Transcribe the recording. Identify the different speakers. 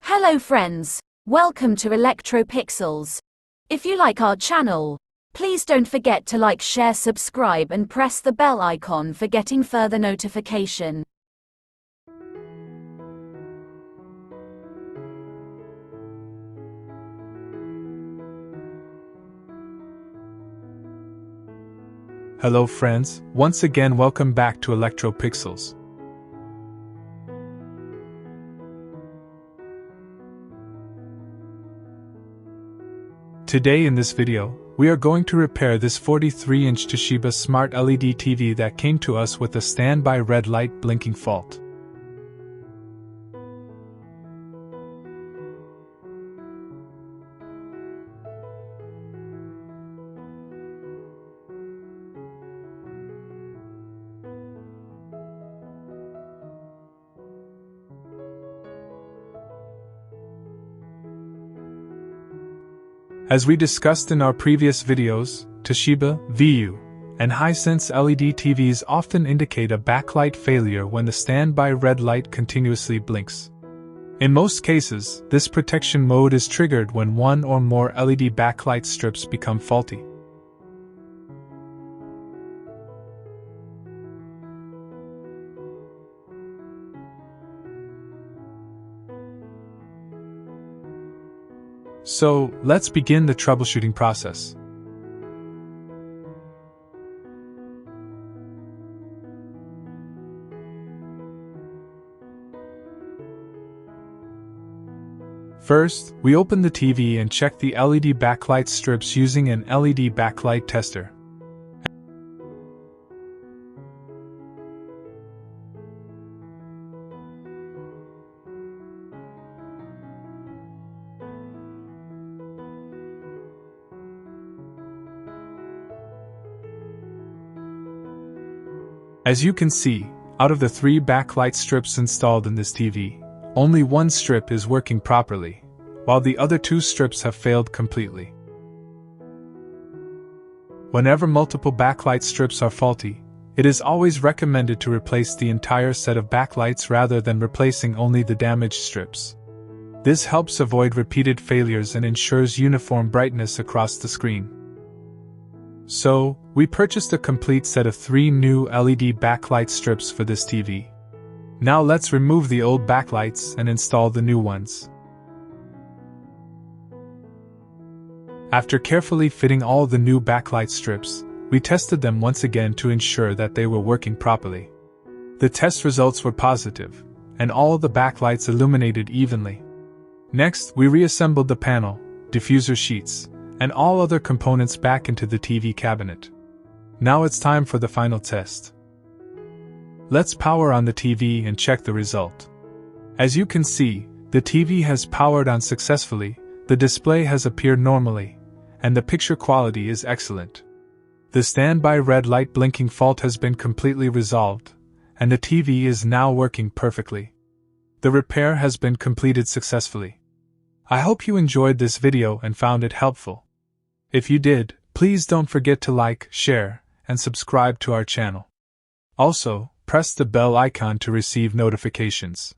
Speaker 1: Hello friends, welcome to Electropixels. If you like our channel, please don't forget to like, share, subscribe and press the bell icon for getting further notification.
Speaker 2: Hello friends, once again welcome back to Electropixels. Today in this video, we are going to repair this 43-inch Toshiba smart LED TV that came to us with a standby red light blinking fault. As we discussed in our previous videos, Toshiba, VU, and Hisense LED TVs often indicate a backlight failure when the standby red light continuously blinks. In most cases, this protection mode is triggered when one or more LED backlight strips become faulty. So, let's begin the troubleshooting process. First, we open the TV and check the LED backlight strips using an LED backlight tester. As you can see, out of the 3 backlight strips installed in this TV, only one strip is working properly, while the other 2 strips have failed completely. Whenever multiple backlight strips are faulty, it is always recommended to replace the entire set of backlights rather than replacing only the damaged strips. This helps avoid repeated failures and ensures uniform brightness across the screen. So, we purchased a complete set of 3 new LED backlight strips for this TV. Now let's remove the old backlights and install the new ones. After carefully fitting all the new backlight strips, we tested them once again to ensure that they were working properly. The test results were positive, and all the backlights illuminated evenly. Next, we reassembled the panel, diffuser sheets, and all other components back into the TV cabinet. Now it's time for the final test. Let's power on the TV and check the result. As you can see, the TV has powered on successfully, the display has appeared normally, and the picture quality is excellent. The standby red light blinking fault has been completely resolved, and the TV is now working perfectly. The repair has been completed successfully. I hope you enjoyed this video and found it helpful. If you did, please don't forget to like, share, and subscribe to our channel. Also, press the bell icon to receive notifications.